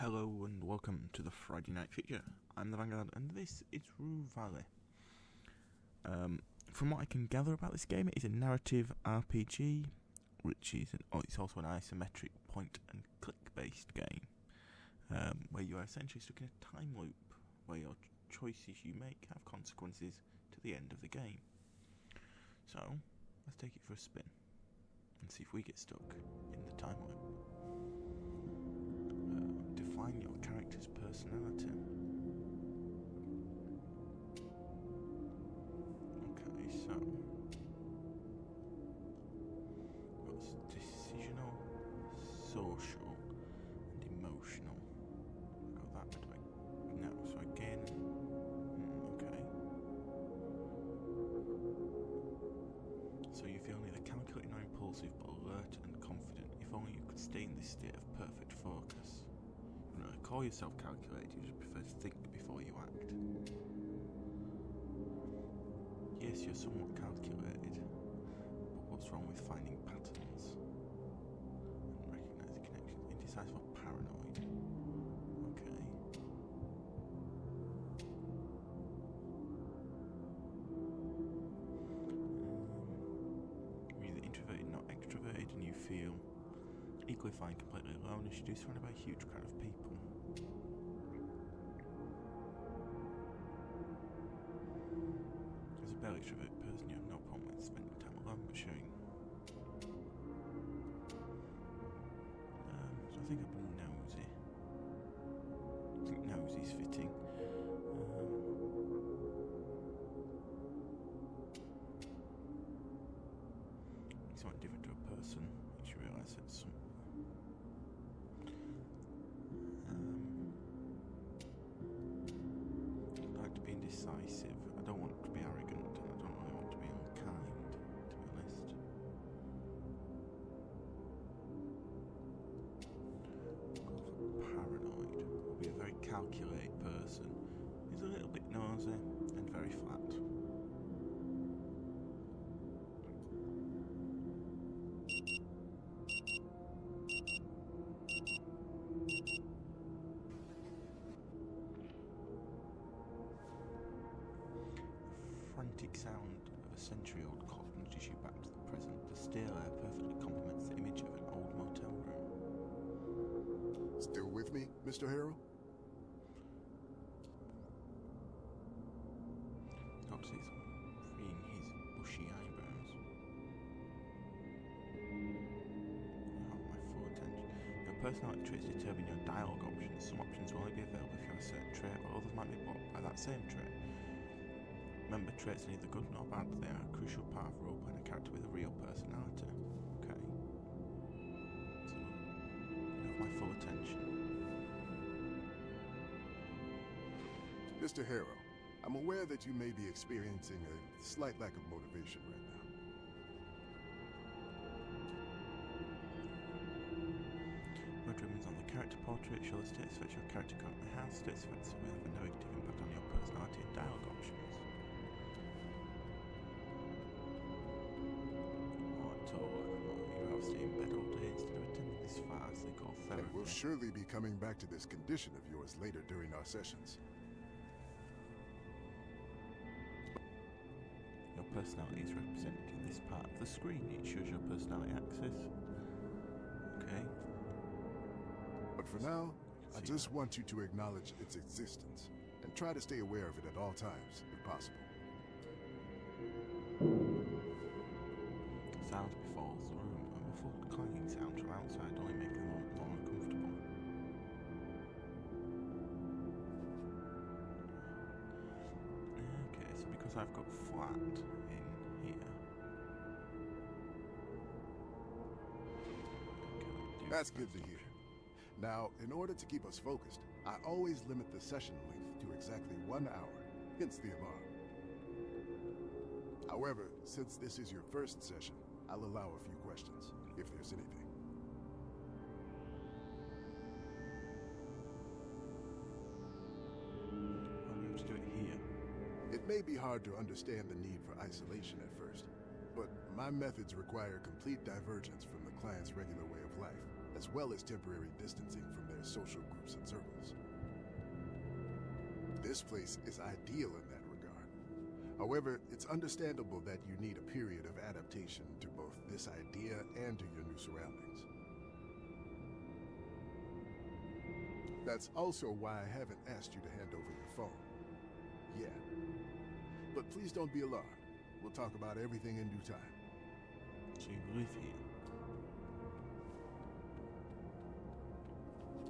Hello and welcome to the Friday Night Feature. I'm the Vanguard and this is Rue Valley. From what I can gather about this game, it is a narrative RPG, which is it's also an isometric point and click based game, where you are essentially stuck in a time loop, where your choices you make have consequences to the end of the game. So, let's take it for a spin and see if we get stuck in the time loop. Define your character's personality. Okay, so we've got decisional, social, and emotional. I'll go that way. No, so again, okay. So you feel neither calculating nor impulsive, but alert and confident. If only you could stay in this state of perfect focus. You don't really call yourself calculated, you just prefer to think before you act. Yes, you're somewhat calculated, but what's wrong with finding patterns and recognizing connections? Indecisive or paranoid? Okay. You're either introverted, not extroverted, and you feel equally fine completely alone as you do surrounded by a huge crowd of people. As a barely extroverted person, you have no problem with spending time alone, but sharing. So I think I've been nosy. I think nosy's fitting. It's somewhat different to a person, makes you realise that some. I like to be indecisive. I don't want to be arrogant, and I don't really want to be unkind, to be honest. Paranoid. I'll be a very calculated person. He's a little bit nosy and very flat. Frantic sound of a century-old clock nudges you back to the present. The stale air perfectly complements the image of an old motel room. Still with me, Mr. Harrell? Doctor sees freeing his bushy eyebrows. Oh, my full attention. Your personality traits determine your dialogue options. Some options will only be available if you have a certain trait, while others might be blocked by that same trait. Remember, traits are neither good nor bad, they are a crucial part of role-playing a character with a real personality. Okay. So, you have my full attention. Mr. Harrell, I'm aware that you may be experiencing a slight lack of motivation right now. Motivations on the character portrait show the status effects your character currently has. Status effects will have a negative impact on your personality and dialogue options. You have stayed in bed all day instead of attending this fast they call therapy. And we'll surely be coming back to this condition of yours later during our sessions. Your personality is represented in this part of the screen. It shows your personality axis. Okay. But for now, I just want you to acknowledge its existence and try to stay aware of it at all times, if possible. Sound befalls the room. A muffled clanging sound from outside only make them more uncomfortable. Okay, so because I've got flat in here. Okay, that's good to hear. Now, in order to keep us focused, I always limit the session length to exactly 1 hour, hence the alarm. However, since this is your first session, I'll allow a few questions, if there's anything. Why do we have to do it here? It may be hard to understand the need for isolation at first, but my methods require complete divergence from the client's regular way of life, as well as temporary distancing from their various social groups and circles. This place is ideal in that regard. However, it's understandable that you need a period of adaptation to both this idea and to your new surroundings. That's also why I haven't asked you to hand over your phone. Yeah. But please don't be alarmed. We'll talk about everything in due time. So you live here?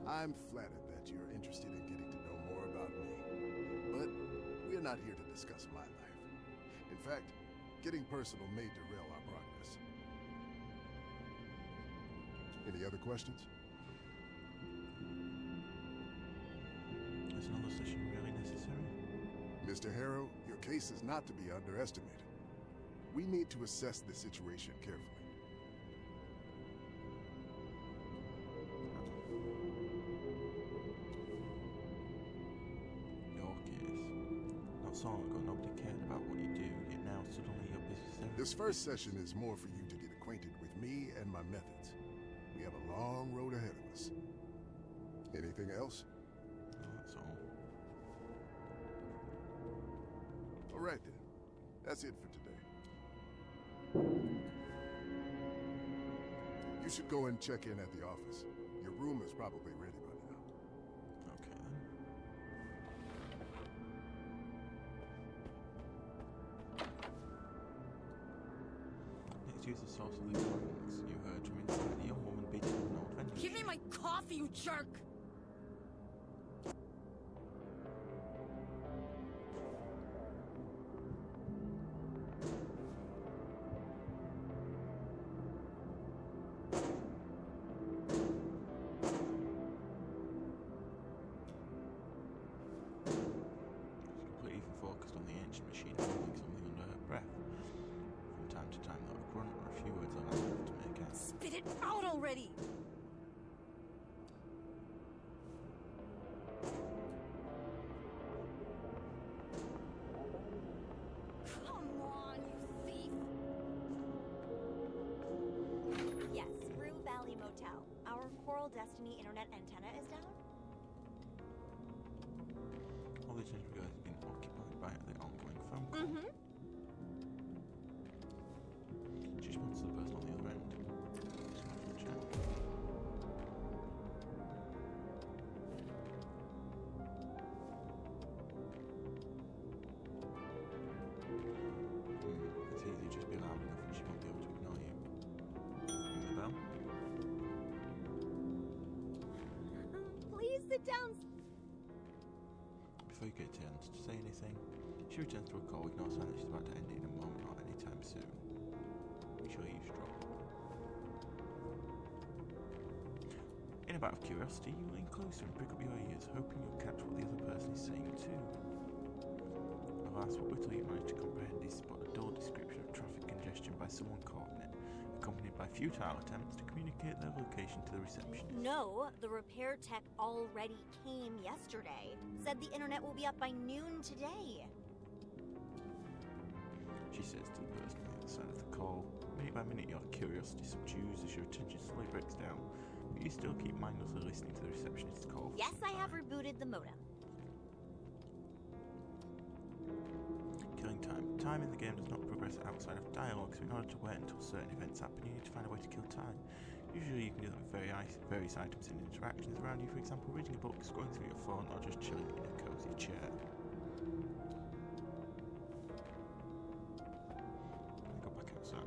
I'm flattered that you're interested in getting to know more about me. But we're not here to discuss my life. In fact, getting personal may derail our progress. Any other questions? Is another session really necessary? Mr. Harrow, your case is not to be underestimated. We need to assess the situation carefully. Your case. Not so long ago, nobody cared about what you do, yet now suddenly your business is This first session is more for you to get acquainted with me and my methods. We have a long road ahead of us. Anything else? That's all. All right then. That's it for today. You should go and check in at the office. Your room is probably ready by now. Okay then. Let's use the source of these findings. You heard from inside the young woman beating an old vending Give me machine. my coffee, you jerk! She's completely focused on the ancient machine, mumbling something under her breath. From time to time, though, a grunt or a few words are loud enough to make out. Spit it out already! Come on, you thief! Yes, Rue Valley Motel. Our Coral Destiny internet antenna is down? All the attention guys have been occupied by the ongoing phone call. Mm-hmm. She responds to the person on the other end. Just have a chat. It's easy, just be loud enough and she won't be able to ignore you. Ring the bell. Please sit down. Before you get a chance to say anything, she returns to her call with no sign that she's about to end it in a moment or any time soon. Be sure you eavesdrop. In a bout of curiosity, you lean closer and prick up your ears, hoping you'll catch what the other person is saying too. Alas, what little you manage to comprehend is but a dull description of traffic congestion by someone caught in it, accompanied by futile attempts to communicate their location to the receptionist. No, the repair tech already came yesterday. Said the internet will be up by noon today. She says to the person on the other side of the call. Minute by minute, your curiosity subdues as your attention slowly breaks down, but you still keep mindlessly listening to the receptionist's call. for Yes, some I have time. rebooted the modem. Killing time. Time in the game does not progress outside of dialogue, so in order to wait until certain events happen, you need to find a way to kill time. Usually you can do that with various items and interactions around you, for example, reading a book, scrolling through your phone, or just chilling in a cozy chair. I go back outside.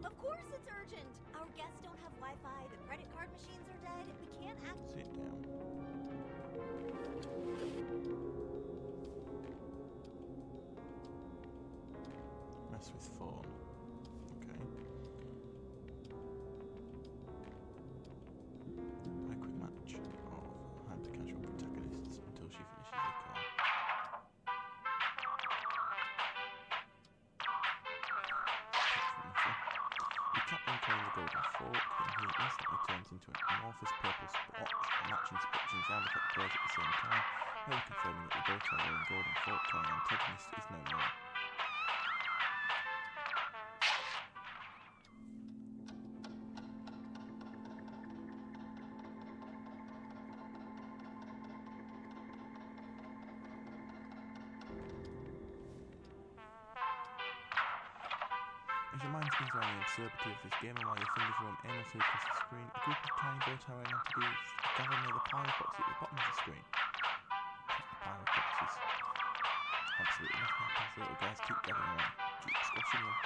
Of course it's urgent. Our guests don't have Wi-Fi, the credit card machines are dead, we can't act... Sit down. Mess with phone. Okay. Play a quick match of hyper-casual protagonists until she finishes the call. You tap on carrying the golden fork, and he instantly turns into an amorphous purple splotch. A matching spotch and sound effect plays at the same time, further confirming that the bow tie wearing golden fork carrying antagonist is no more. Time spins around the absurdity of this game, and while your fingers roam aimlessly across the screen, a group of tiny bow tie entities gather near the pile of boxes at the bottom of the screen. Check the pile of boxes. Absolutely nothing happens. The little guys keep gathering around, keep squashing them.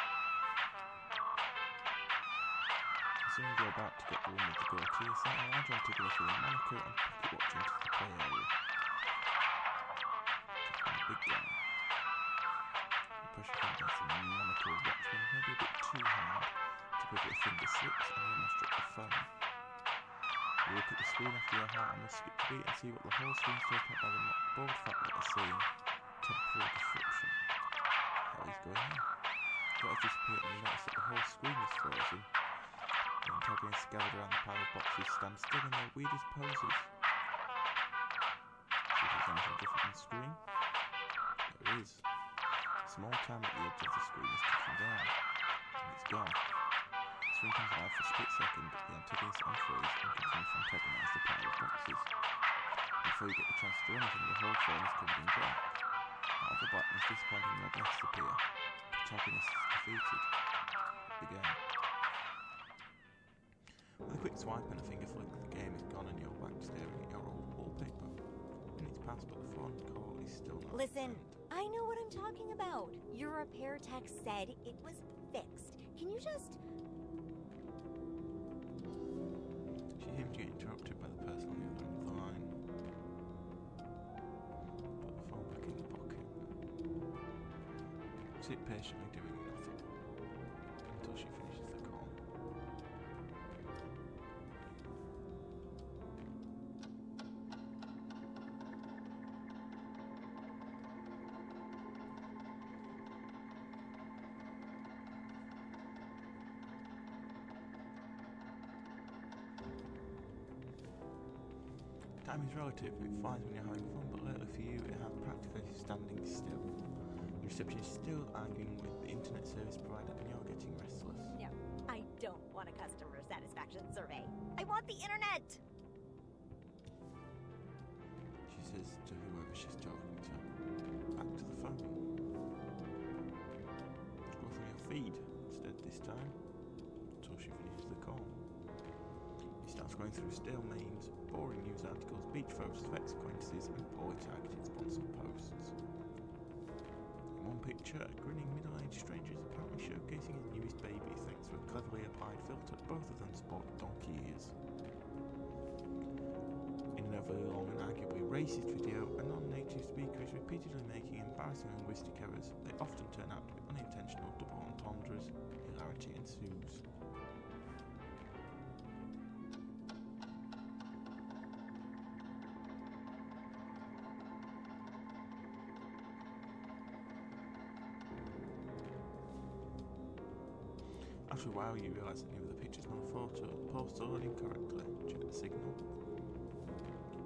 As soon as you're about to get the one with the goatee, a certain large antigonist with a monocle and pocket watch into the play area. It's a big guy. The pressure against the monocle watchman may be a bit too hard to prevent a finger slips and you must drop the phone. You look at the screen after your heart and must skip the beat and see what the whole screen is taken up by the bold fact that they're seeing temporal disruption. How is going on? What has disappeared and you notice that the whole screen is frozen. The antagonists gathered around the pile of boxes stand still in their weirdest poses. See if there's anything different on the screen? There is. A small time at the edge of the screen is ticking down, and it's gone. The screen comes alive for a split second, the antagonists unfreeze and continue to antagonize the pile of boxes. Before you get the chance to do anything, the whole frame is covered in black. Out of the blackness, disappointing red letters appear. Protagonist is defeated. It began. With a quick swipe and a finger flick, the game is gone and you're back staring at your old wallpaper. Minutes pass, but the phone call is still not Listen, returned. I know what I'm talking about. Your repair tech said it was fixed. Can you just... She seems to get interrupted by the person on the other end of the line. Put the phone back in the pocket. Sit patiently doing nothing until she finishes the call. Time is relative. It flies when you're having fun, but lately for you, it has practically standing still. The reception is still arguing with the internet service provider, and you're getting restless. No, I don't want a customer satisfaction survey. I want the internet! She says to whoever she's talking to, back to the phone. Go through your feed instead this time, until she finishes the call. He starts going through stale memes, boring news articles, beach photos of ex-acquaintances, and poorly targeted sponsored posts. In one picture, a grinning middle-aged stranger is apparently showcasing his newest baby thanks to a cleverly applied filter. Both of them sport donkey ears. In an overly long and arguably racist video, a non-native speaker is repeatedly making embarrassing linguistic errors. They often turn out to be unintentional double entendres. Hilarity ensues. After a while, you realise that neither the picture's nor the photo posts are incorrectly. Check the signal.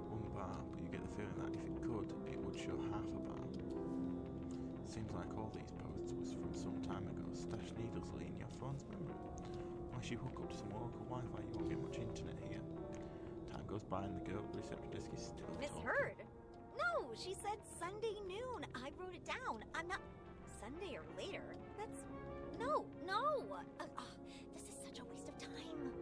One bar, but you get the feeling that if it could, it would show half a bar. It seems like all these posts was from some time ago, stashed needlessly in your phone's memory. Unless you hook up to some local Wi-Fi, you won't get much internet here. Time goes by and the girl at the reception desk is still Misheard? No, she said Sunday noon. I wrote it down. I'm not... Sunday or later? That's... No! This is such a waste of time.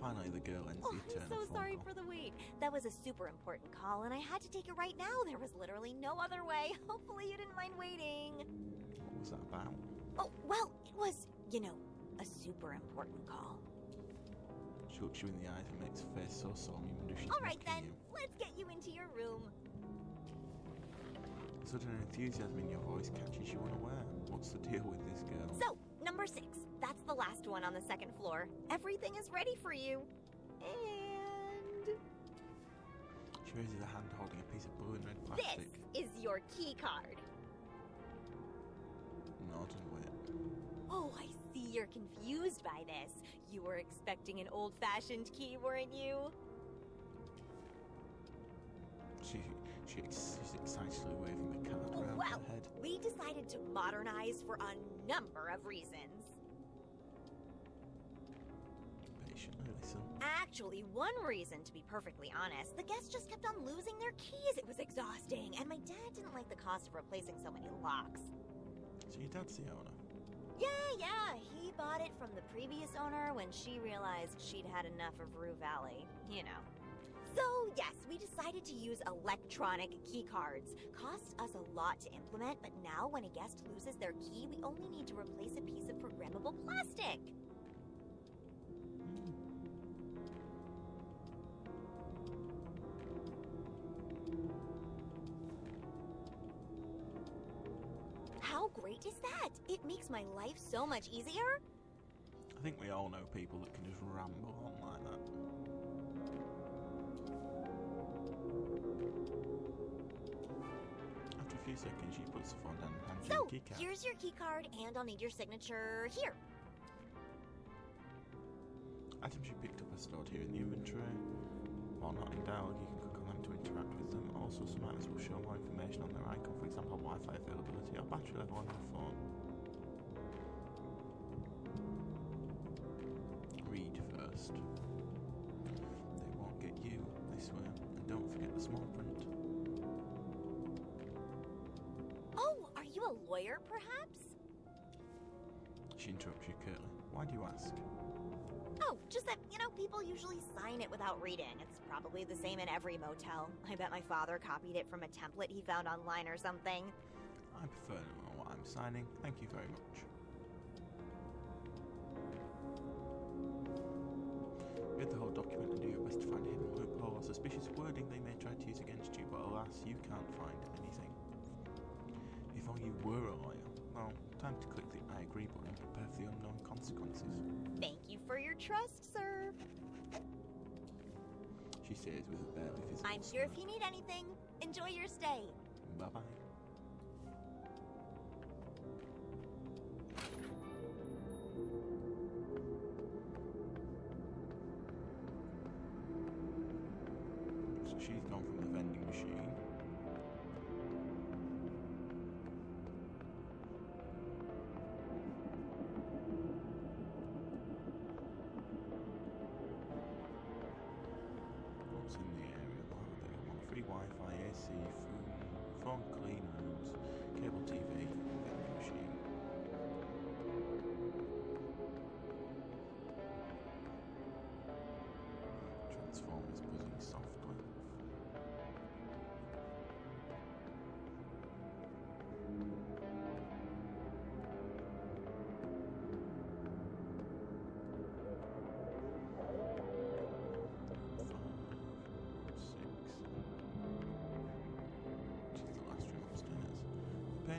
Finally, the girl ends the eternal I'm so phone sorry call. for the wait. That was a super important call, and I had to take it right now. There was literally no other way. Hopefully you didn't mind waiting. What was that about? Oh, well, it was, a super important call. She looks you in the eyes and makes a face so solemn you wonder if she's All right, mocking then. you. Let's get you into your room. Sudden enthusiasm in your voice catches you unaware. What's the deal with this girl? So, number 6. That's the last one on the second floor. Everything is ready for you. And... She raises a hand holding a piece of blue and red this plastic. is your key card. Nod and wait. Oh, I see you're confused by this. You were expecting an old-fashioned key, weren't you? She's excitedly waving the card around Well, her head. we decided to modernize for a number of reasons. Patiently listen. Actually, one reason, to be perfectly honest, the guests just kept on losing their keys. It was exhausting, and my dad didn't like the cost of replacing so many locks. So your dad's the owner? Yeah. He bought it from the previous owner when she realized she'd had enough of Rue Valley. You know. So, yes, we decided to use electronic key cards. Costs us a lot to implement, but now when a guest loses their key, we only need to replace a piece of programmable plastic. How great is that? It makes my life so much easier. I think we all know people that can just ramble on like that. After a few seconds, she puts the phone down and hands you So, the key card. here's your key card, and I'll need your signature here. Items you picked up are stored here in the inventory. While not in dialogue, you can click on them to interact with them. Also, some items will show more information on their icon, for example, Wi-Fi availability or battery level on your phone. Read first. They won't get you this way, and don't forget the small print. Oh, are you a lawyer, perhaps? She interrupts you curtly. Why do you ask? Oh, just that, people usually sign it without reading. It's probably the same in every motel. I bet my father copied it from a template he found online or something. I prefer to know what I'm signing. Thank you very much. Read the whole document and do your best to find a hidden loophole or suspicious wording they may try to use against you, but alas, you can't find anything. If only you were a lawyer. Well, time to click the I agree button and prepare for the unknown consequences. Thank you for your trust, sir. She says with a barely visible I'm here if smile. you need anything. Enjoy your stay. Bye-bye. So she's gone from the vending machine. What's in the area? What are they? Want free Wi-Fi, AC, food, phone clean rooms, cable TV, vending machine. Transformers buzzing softly.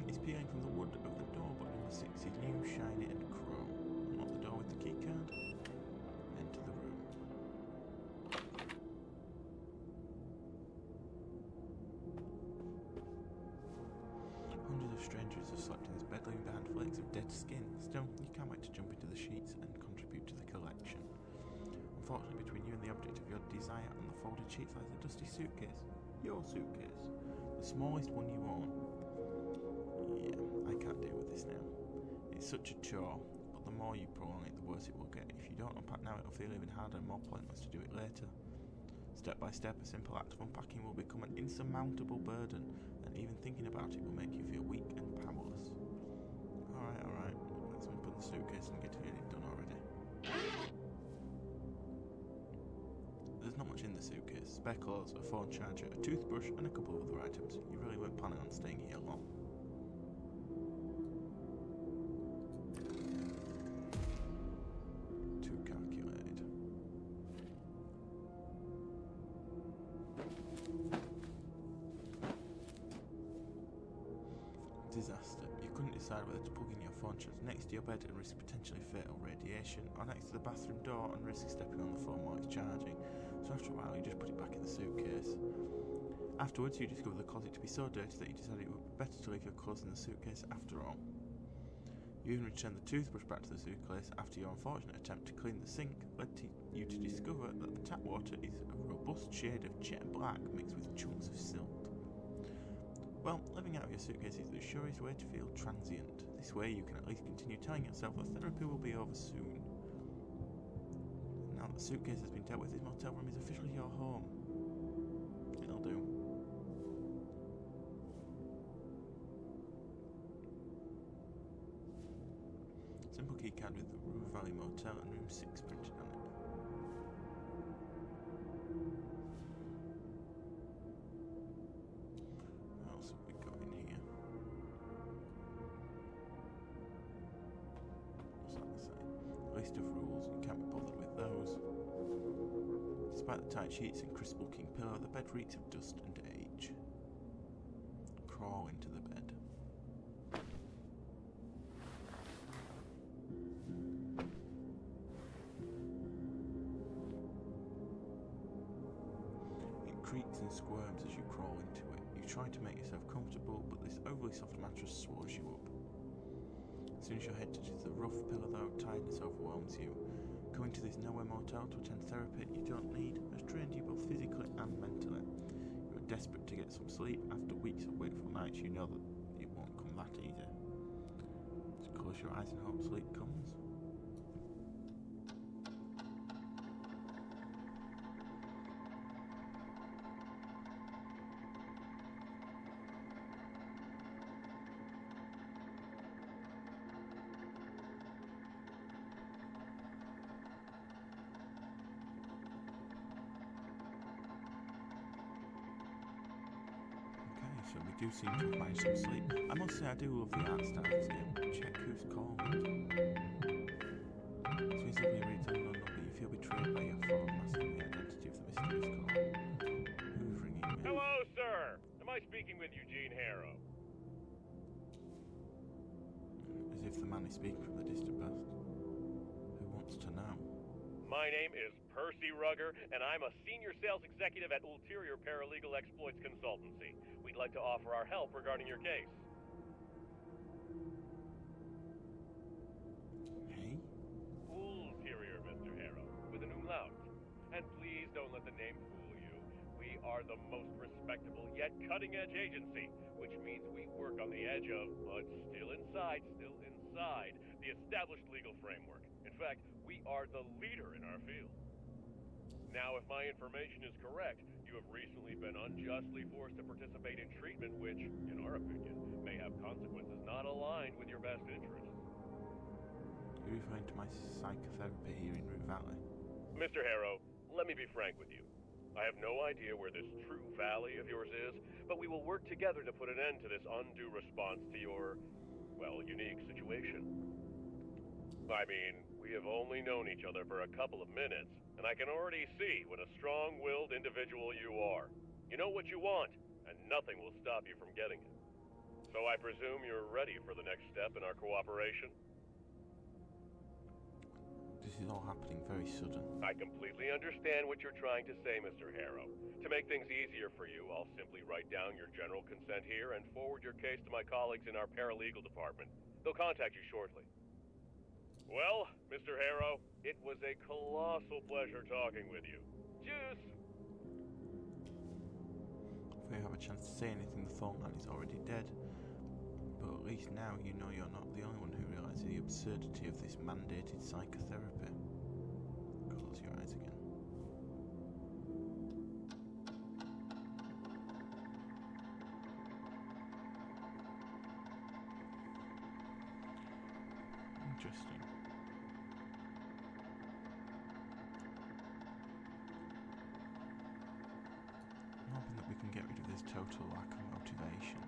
Is peeling from the wood of the door, but number 6 is new, shiny and chrome. Unlock the door with the key card. Enter the room. Hundreds of strangers have slept in this bed, leaving behind flakes of dead skin. Still, you can't wait to jump into the sheets and contribute to the collection. Unfortunately, between you and the object of your desire on the folded sheets lies a dusty suitcase. Your suitcase. The smallest one you own. Yeah, I can't deal with this now. It's such a chore, but the more you prolong it, the worse it will get. If you don't unpack now, it'll feel even harder and more pointless to do it later. Step by step, a simple act of unpacking will become an insurmountable burden, and even thinking about it will make you feel weak and powerless. Alright, let's open the suitcase and get it done already. There's not much in the suitcase. Spare clothes, a phone charger, a toothbrush, and a couple of other items. You really weren't planning on staying here long. Disaster. You couldn't decide whether to plug in your phone charger next to your bed and risk potentially fatal radiation, or next to the bathroom door and risk stepping on the phone while it's charging. So after a while, you just put it back in the suitcase. Afterwards, you discover the closet to be so dirty that you decided it would be better to leave your clothes in the suitcase after all. You even returned the toothbrush back to the suitcase after your unfortunate attempt to clean the sink led you to discover that the tap water is a robust shade of jet black mixed with chunks of silt. Well, living out of your suitcase is the surest way to feel transient. This way you can at least continue telling yourself that therapy will be over soon. Now that the suitcase has been dealt with, this motel room is officially your home. It'll do. Simple keycard with the Rue Valley Motel and room 6 printed on it. What else have we got in here? What's that say? List of rules, you can't be bothered with those. Despite the tight sheets and crisp looking pillow, the bed reeks of dust and age. Crawl into the bed. It creaks and squirms as you crawl into it. You try to make yourself comfortable, but this overly soft mattress swallows you up. As soon as your head touches the rough pillow, though, tiredness overwhelms you. Coming to this nowhere motel to attend therapy you don't need has drained you both physically and mentally. You are desperate to get some sleep. After weeks of wakeful nights, you know that it won't come that easy. Just close your eyes and hope sleep comes. So we do seem to have managed some sleep. I must say I do love the art style of this game. Check who's calling. So easily reads unknown number. You feel betrayed by your phone, masking the identity of the mysterious caller. Who's ringing me? Hello, sir. Am I speaking with Eugene Harrow? As if the man is speaking from the distant past. Who wants to know? My name is Percy Rugger, and I'm a senior sales executive at Ulterior Paralegal Exploits Consultancy. We'd like to offer our help regarding your case. Hey? Ulterior, Mr. Harrow, with an umlaut. And please don't let the name fool you. We are the most respectable yet cutting-edge agency, which means we work on the edge of, but still inside, the established legal framework. In fact, we are the leader in our field. Now, if my information is correct, you have recently been unjustly forced to participate in treatment which, in our opinion, may have consequences not aligned with your best interests. You're referring to my psychotherapy here in Rue Valley? Mr. Harrow, let me be frank with you. I have no idea where this true valley of yours is, but we will work together to put an end to this undue response to your, well, unique situation. I mean, we have only known each other for a couple of minutes, and I can already see what a strong-willed individual you are. You know what you want, and nothing will stop you from getting it. So I presume you're ready for the next step in our cooperation? This is all happening very sudden. I completely understand what you're trying to say, Mr. Harrow. To make things easier for you, I'll simply write down your general consent here and forward your case to my colleagues in our paralegal department. They'll contact you shortly. Well, Mr. Harrow, it was a colossal pleasure talking with you. Juice! If you have a chance to say anything, the phone line is already dead. But at least now you know you're not the only one who realises the absurdity of this mandated psychotherapy. Close your eyes again. Interesting. I'm hoping that we can get rid of this total lack of motivation.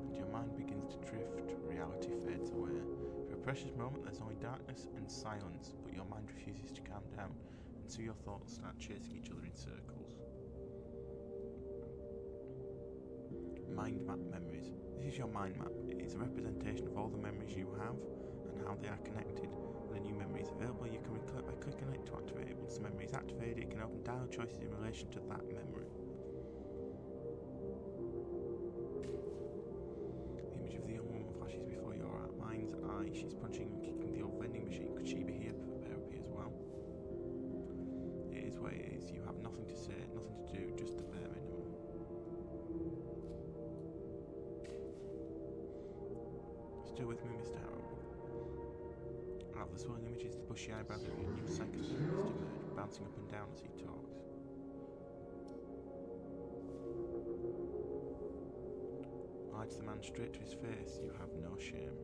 And your mind begins to drift, reality fades away. For a precious moment there's only darkness and silence, but your mind refuses to calm down, and so your thoughts start chasing each other in circles. Mind map memories. This is your mind map. It is a representation of all the memories you have and how they are connected. When a new memory is available, you can recall it by clicking on it to activate it. Once the memory is activated, it can open dialogue choices in relation to that memory. The image of the young woman flashes before your mind's eye. She's punching and kicking the old vending machine. Could she be here for therapy as well? It is what it is. You have nothing to say, nothing to do, just the bare minimum. Still with me, Mr. Harrow? Out of the swirling images, the bushy eyebrows of your new psychotherapist emerge, bouncing up and down as he talks. shouts the man straight to his face, "You have no shame.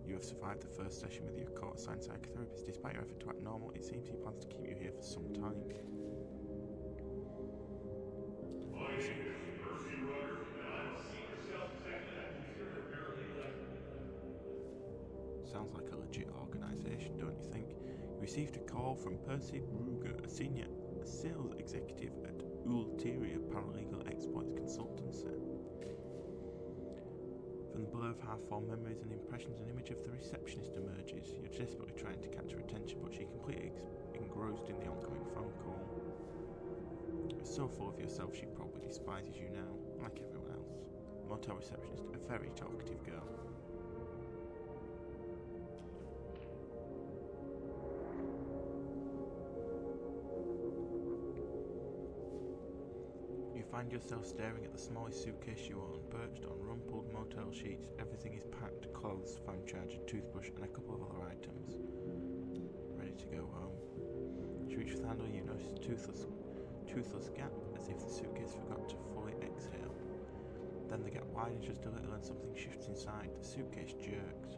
You have survived the first session with your court-assigned psychotherapist. Despite your effort to act normal, it seems he plans to keep you here for some time." Sounds like a legit organisation, don't you think? You received a call from Percy Ruger, a senior sales executive at Ulterior Paralegal Exploits Consultancy. From the blur of half-formed memories and impressions, an image of the receptionist emerges. You're desperately trying to catch her attention, but she completely engrossed in the ongoing phone call. You're so full of yourself, she probably despises you now, like everyone else. Motel receptionist, a very talkative girl. Find yourself staring at the smallest suitcase you own, perched on rumpled motel sheets. Everything is packed: clothes, phone charger, toothbrush, and a couple of other items. Ready to go home. As you reach for the handle, you notice a toothless gap, as if the suitcase forgot to fully exhale. Then the gap widens just a little and something shifts inside. The suitcase jerks.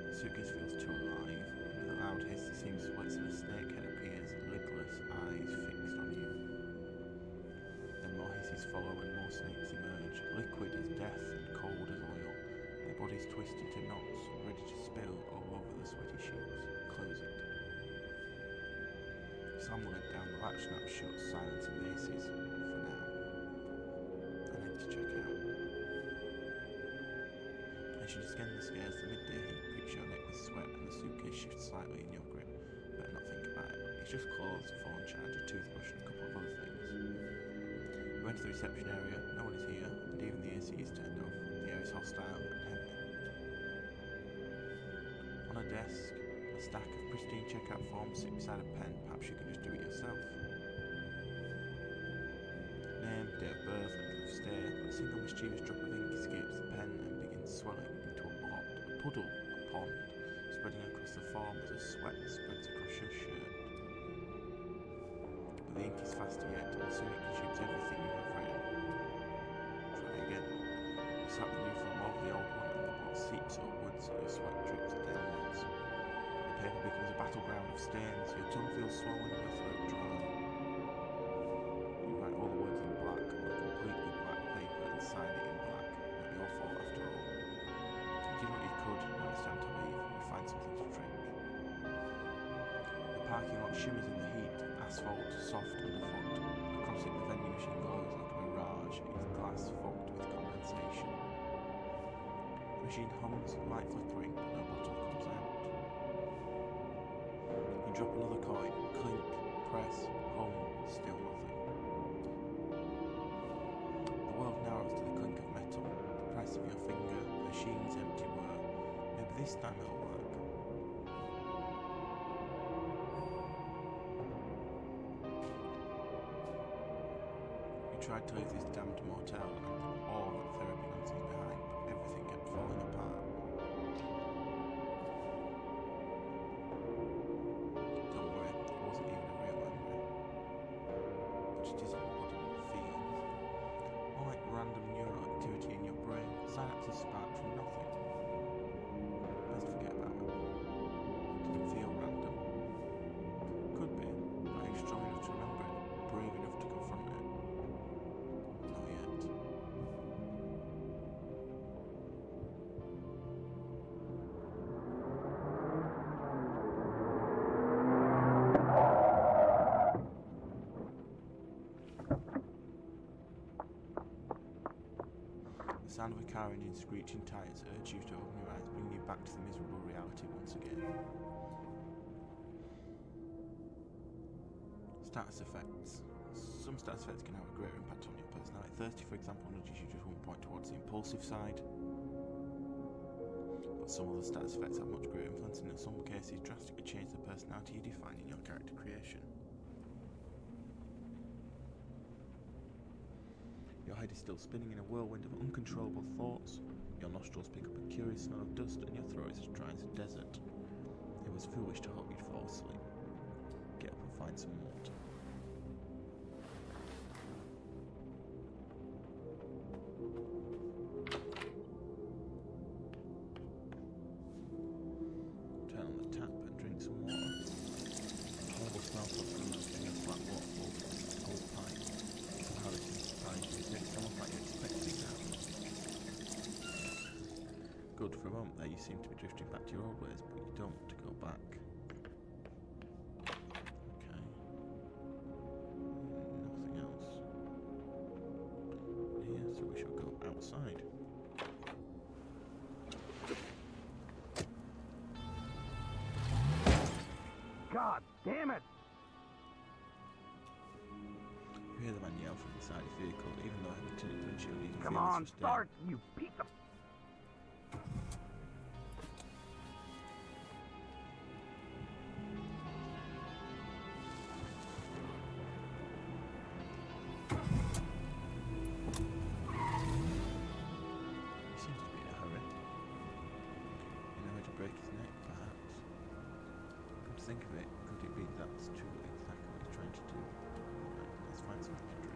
The suitcase feels too alive. With a loud hiss, the seam splits and a snakehead appears, lidless, eyes fixed on you. Then more hisses follow and more snakes emerge, liquid as death and cold as oil. Their bodies twisted to knots, ready to spill all over the sweaty sheets. Close it. Slam the lid down, the latch snaps shut, silencing the hisses, for now. And then to check out. As you descend the stairs, the midday heat pricks your neck with sweat and the suitcase shifts slightly in your grip. Better not think about it. It's just clothes, phone charger, toothbrush and a couple of other things. You enter the reception area, no one is here, and even the AC is turned off. The air is hostile and heavy. On a desk, a stack of pristine checkout forms sit beside a pen. Perhaps you can just do it yourself. Name, date of birth, length of stay, but a single mischievous drop of ink escapes the pen and begins swelling into a puddle, a pond, spreading across the form as a sweat spreads across your shirt. But the ink is faster yet, and soon it consumes everything you have written. Try again. You slap the new form over the old one, and the blood seeps upwards, and your sweat drips downwards. The paper becomes a battleground of stains. Your tongue feels swollen, your throat dry. You write all the words in black on a completely black paper and sign it in black. Not your fault after all. You did what you could, now it's time to leave. You find something to drink. The parking lot shimmers in the heat, asphalt soft underfoot. Across it, the vending machine glows like a mirage, its glass fogged with condensation. The machine hums, light flickering, but no bottle comes out. You drop another coin, clink, press, hum, still nothing. The world narrows to the clink of metal, the press of your finger, the machine's empty whir. Maybe this time it'll work. You tried to leave this damned motel and all that therapy nonsense behind, but everything kept falling apart. Don't worry, it wasn't even a real memory. But it is embodiment of feelings. More like random neural activity in your brain, synapses sparked from nothing. Let's forget about it. It didn't feel random. Could be, but are you strong enough to remember it? Brave enough to confront it? Not yet. The sound of a car engine screeching tyres urge you to open your eyes, bringing you back to the miserable reality once again. Status effects. Some status effects can have a greater impact on your personality. Thirsty, for example, nudges you just one point towards the impulsive side. But some other status effects have much greater influence and in some cases drastically change the personality you define in your character creation. Your head is still spinning in a whirlwind of uncontrollable thoughts. Your nostrils pick up a curious smell of dust and your throat is as dry as a desert. It was foolish to hope you'd fall asleep. Get up and find some water. moment there you seem to be drifting back to your old ways, but you don't want to go back. Okay. Nothing else. Here, so we shall go outside. God damn it! You hear the man yell from inside his vehicle, even though the tinted windshield you can Come feel on, it's start, you piece of... He seems to be in a hurry. In a hurry to break his neck, perhaps. Come to think of it, could it be that's true exactly what he's trying to do? Right, let's find something to drink.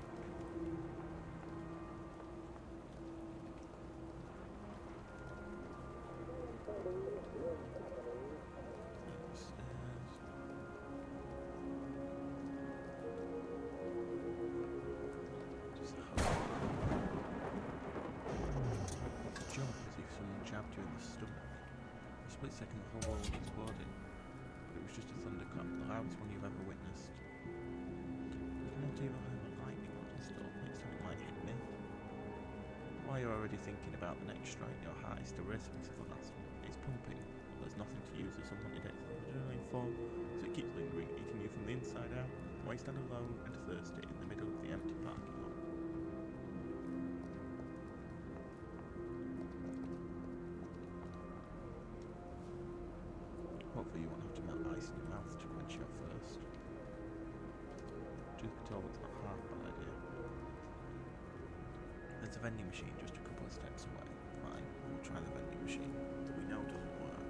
Upstairs. Just a hole. Jump as if someone jabbed you in the stomach. For a split second the whole world exploded, but it was just a thunderclap, the loudest one you've ever witnessed. There's not even a lightning rod installed, next time it might hit me. While you're already thinking about the next strike, your heart is still racing to the last one. It's pumping, but there's nothing to use as unwanted adrenaline form, so it keeps lingering, eating you from the inside out, while you stand alone and thirsty in the middle of the empty parking lot. Hopefully you won't have to melt ice in your mouth to quench your thirst. Truth be told, it's not half a bad idea. There's a vending machine just a couple of steps away. Fine, we'll try the vending machine that we know doesn't work.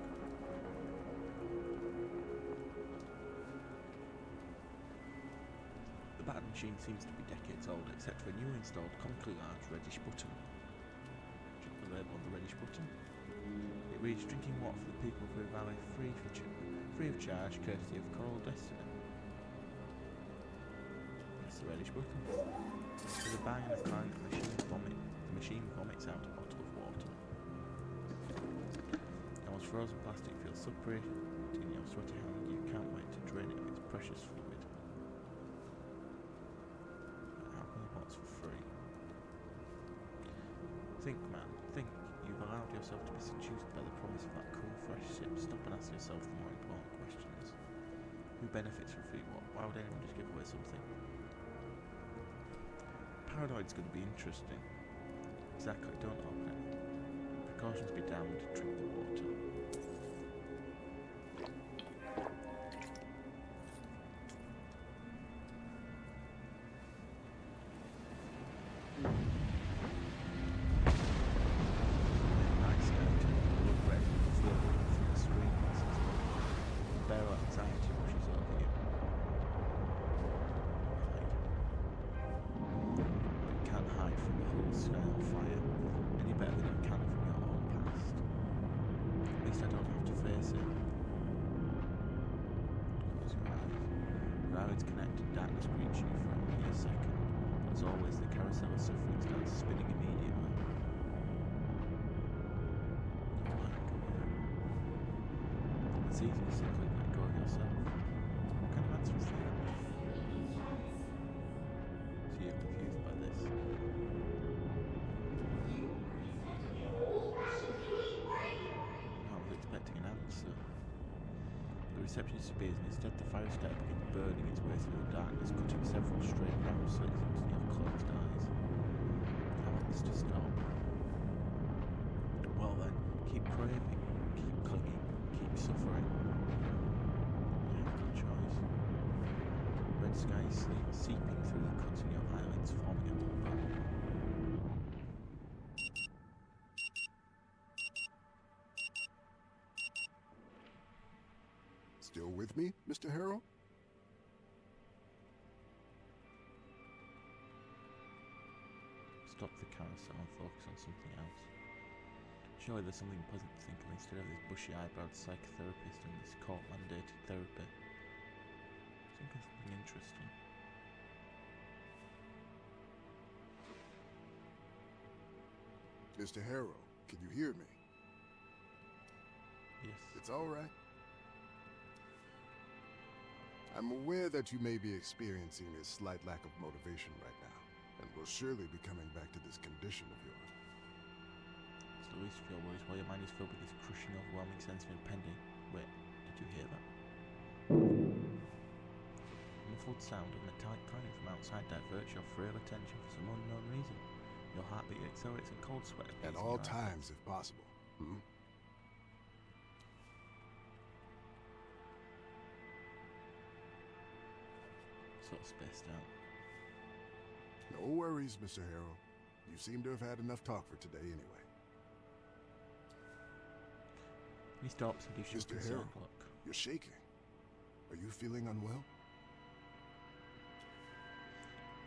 The battered machine seems to be decades old, except for a newly installed comically large reddish button. Check the label on the reddish button. It reads drinking water for the people of Rue Valley free of charge, courtesy of Coral Destiny. Press the reddish button. With a bang and a clang, the machine vomits out a bottle of water. Now as frozen plastic feels slippery, in your sweaty hand, you can't wait to drain it of its precious fluid. But how come the bot's for free? Think, man, think. You've allowed yourself to be seduced by the promise of that cool, fresh sip. Stop and ask yourself the more important questions. Who benefits from free water? Why would anyone just give away something? Paranoid's going to be interesting. Exactly, don't open it. Precautions be damned, drink the water. It's easy to simply let go of yourself. What kind of answer is that? So you're confused by this. I was expecting an answer. The receptionist appears and instead the fire step begins burning its way through the darkness, cutting several straight round slits into your closed eyes. I want this to stop. Well then, keep craving, keep clinging, keep suffering. You have no choice. Red sky is seeping through the cuts in your eyelids, forming a moonbow. Still with me, Mr. Harrow? Stop the carousel and focus on something else. Surely there's something pleasant to think of instead of this bushy-eyebrowed psychotherapist and this court-mandated therapy. Think of something interesting. Mr. Harrow, can you hear me? Yes. It's all right. I'm aware that you may be experiencing a slight lack of motivation right now, and will surely be coming back to this condition of yours. It's the least of your worries while your mind is filled with this crushing, overwhelming sense of impending. Wait, did you hear that? Muffled sound of metallic clanging from outside diverts your frail attention for some unknown reason. Your heartbeat accelerates and cold sweat appears At in all your eyes. times, if possible. Sort of spaced out. No worries, Mr. Harrow. You seem to have had enough talk for today anyway. He stops and gives you a Mr. concerned Harrow. look. You're shaking. Are you feeling unwell?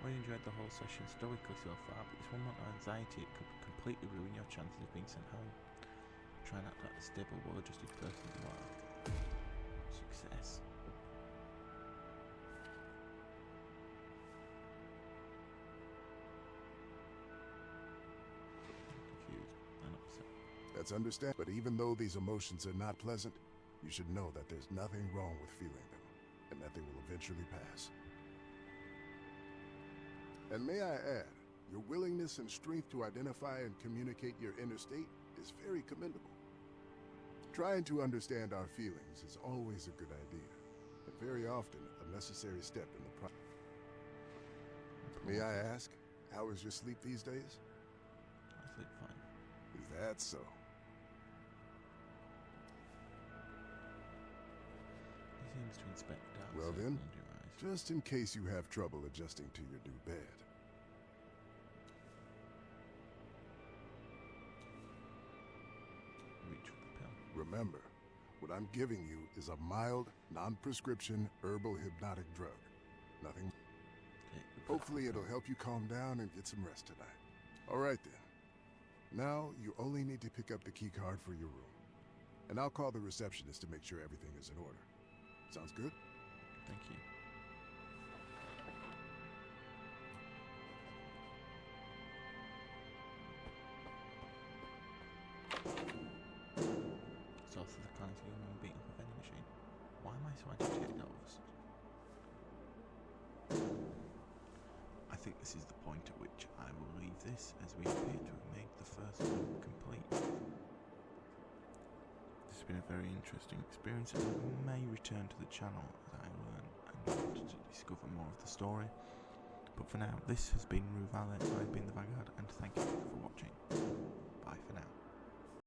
Well, you enjoyed the whole session stoically so far, but this one moment of anxiety, it could completely ruin your chances of being sent home. Try and act like the stable, well-adjusted person you are. Success. Confused and upset. That's understandable. But even though these emotions are not pleasant, you should know that there's nothing wrong with feeling them, and that they will eventually pass. And may I add, your willingness and strength to identify and communicate your inner state is very commendable. Trying to understand our feelings is always a good idea, and very often a necessary step in the process. May I ask, how is your sleep these days? I sleep fine. Is that so? He seems to inspect the dark Well circle then, under your eyes. just in case you have trouble adjusting to your new bed. Reach for the pill. Remember, what I'm giving you is a mild, non-prescription herbal hypnotic drug. Nothing. Take the pill. Hopefully it'll help you calm down and get some rest tonight. All right then. Now you only need to pick up the key card for your room. And I'll call the receptionist to make sure everything is in order. Sounds good? Thank you. Source of the client's human beating up a vending machine. Why am I so agitated all of a sudden? I think this is the point at which I will leave this, as we appear to have made the first one complete. This has been a very interesting experience, and I may return to the channel as I learn and want to discover more of the story. But for now, this has been Rue Valley, I've been the Vanguard, and thank you for watching. Bye for now.